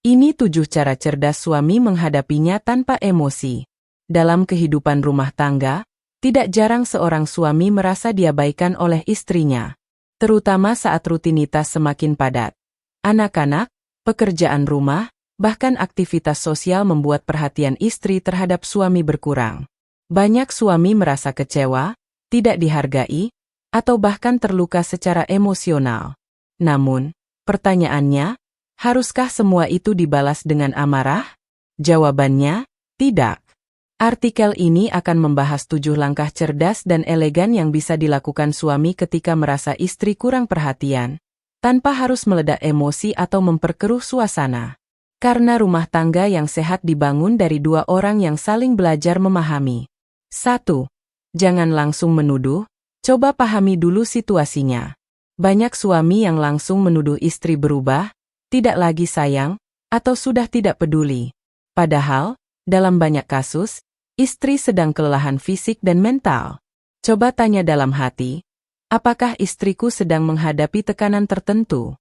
Ini 7 cara cerdas suami menghadapinya tanpa emosi. Dalam kehidupan rumah tangga, tidak jarang seorang suami merasa diabaikan oleh istrinya, terutama saat rutinitas semakin padat. Anak-anak, pekerjaan rumah, bahkan aktivitas sosial membuat perhatian istri terhadap suami berkurang. Banyak suami merasa kecewa, tidak dihargai, atau bahkan terluka secara emosional. Namun, pertanyaannya, haruskah semua itu dibalas dengan amarah? Jawabannya, tidak. Artikel ini akan membahas 7 langkah cerdas dan elegan yang bisa dilakukan suami ketika merasa istri kurang perhatian, tanpa harus meledak emosi atau memperkeruh suasana. Karena rumah tangga yang sehat dibangun dari 2 orang yang saling belajar memahami. 1. Jangan langsung menuduh, coba pahami dulu situasinya. Banyak suami yang langsung menuduh istri berubah, tidak lagi sayang, atau sudah tidak peduli. Padahal, dalam banyak kasus, istri sedang kelelahan fisik dan mental. Coba tanya dalam hati, apakah istriku sedang menghadapi tekanan tertentu?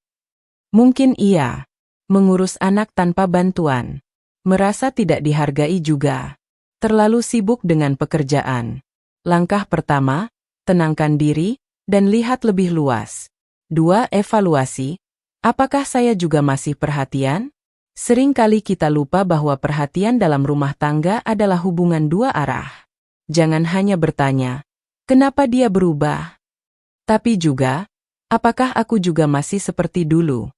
Mungkin iya. Mengurus anak tanpa bantuan. Merasa tidak dihargai juga. Terlalu sibuk dengan pekerjaan. Langkah pertama, tenangkan diri, dan lihat lebih luas. 2. Evaluasi. Apakah saya juga masih perhatian? Seringkali kita lupa bahwa perhatian dalam rumah tangga adalah hubungan 2 arah. Jangan hanya bertanya, kenapa dia berubah? Tapi juga, apakah aku juga masih seperti dulu?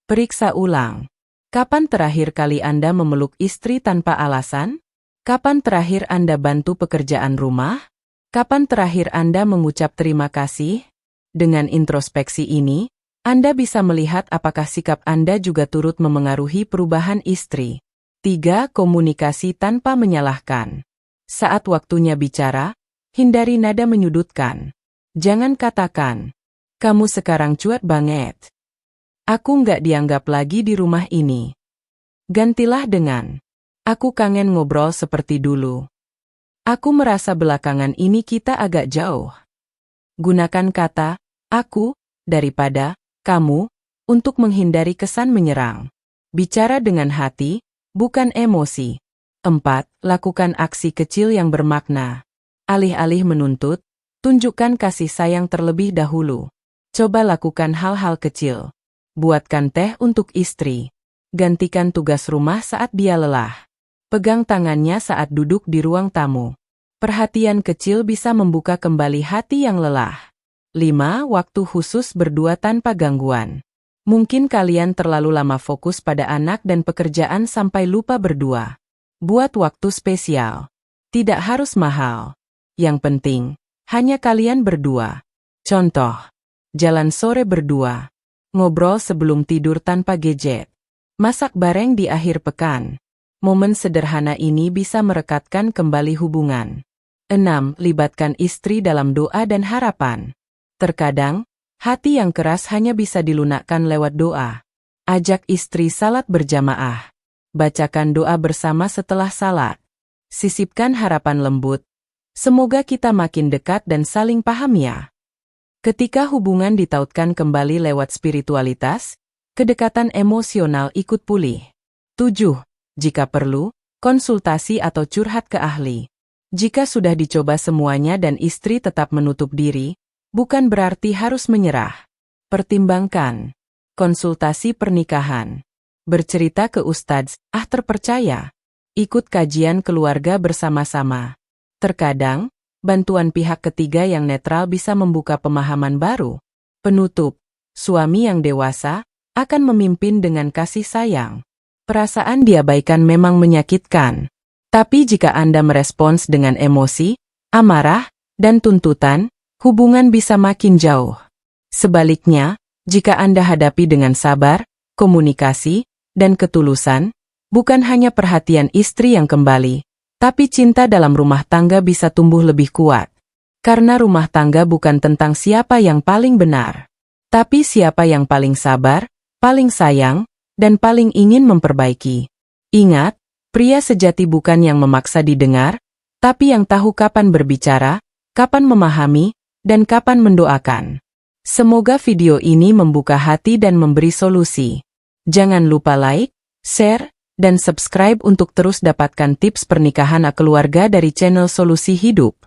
Periksa ulang. Kapan terakhir kali Anda memeluk istri tanpa alasan? Kapan terakhir Anda bantu pekerjaan rumah? Kapan terakhir Anda mengucap terima kasih? Dengan introspeksi ini, Anda bisa melihat apakah sikap Anda juga turut memengaruhi perubahan istri. 3. Komunikasi tanpa menyalahkan. Saat waktunya bicara, hindari nada menyudutkan. Jangan katakan, kamu sekarang cuek banget. Aku nggak dianggap lagi di rumah ini. Gantilah dengan, aku kangen ngobrol seperti dulu. Aku merasa belakangan ini kita agak jauh. Gunakan kata, aku, daripada, kamu, untuk menghindari kesan menyerang. Bicara dengan hati, bukan emosi. 4. Lakukan aksi kecil yang bermakna. Alih-alih menuntut, tunjukkan kasih sayang terlebih dahulu. Coba lakukan hal-hal kecil. Buatkan teh untuk istri. Gantikan tugas rumah saat dia lelah. Pegang tangannya saat duduk di ruang tamu. Perhatian kecil bisa membuka kembali hati yang lelah. 5. Waktu khusus berdua tanpa gangguan. Mungkin kalian terlalu lama fokus pada anak dan pekerjaan sampai lupa berdua. Buat waktu spesial. Tidak harus mahal. Yang penting, hanya kalian berdua. Contoh, jalan sore berdua. Ngobrol sebelum tidur tanpa gadget. Masak bareng di akhir pekan. Momen sederhana ini bisa merekatkan kembali hubungan. 6. Libatkan istri dalam doa dan harapan. Terkadang, hati yang keras hanya bisa dilunakkan lewat doa. Ajak istri salat berjamaah. Bacakan doa bersama setelah salat. Sisipkan harapan lembut. Semoga kita makin dekat dan saling paham ya. Ketika hubungan ditautkan kembali lewat spiritualitas, kedekatan emosional ikut pulih. 7. Jika perlu, konsultasi atau curhat ke ahli. Jika sudah dicoba semuanya dan istri tetap menutup diri, bukan berarti harus menyerah. Pertimbangkan. Konsultasi pernikahan. Bercerita ke ustadz terpercaya. Ikut kajian keluarga bersama-sama. Terkadang, bantuan pihak ketiga yang netral bisa membuka pemahaman baru. Penutup. Suami yang dewasa akan memimpin dengan kasih sayang. Perasaan diabaikan memang menyakitkan. Tapi jika Anda merespons dengan emosi, amarah, dan tuntutan, hubungan bisa makin jauh. Sebaliknya, jika Anda hadapi dengan sabar, komunikasi, dan ketulusan, bukan hanya perhatian istri yang kembali, tapi cinta dalam rumah tangga bisa tumbuh lebih kuat. Karena rumah tangga bukan tentang siapa yang paling benar, tapi siapa yang paling sabar, paling sayang, dan paling ingin memperbaiki. Ingat, pria sejati bukan yang memaksa didengar, tapi yang tahu kapan berbicara, kapan memahami, dan kapan mendoakan. Semoga video ini membuka hati dan memberi solusi. Jangan lupa like, share, dan subscribe untuk terus dapatkan tips pernikahan keluarga dari channel Solusi Hidup.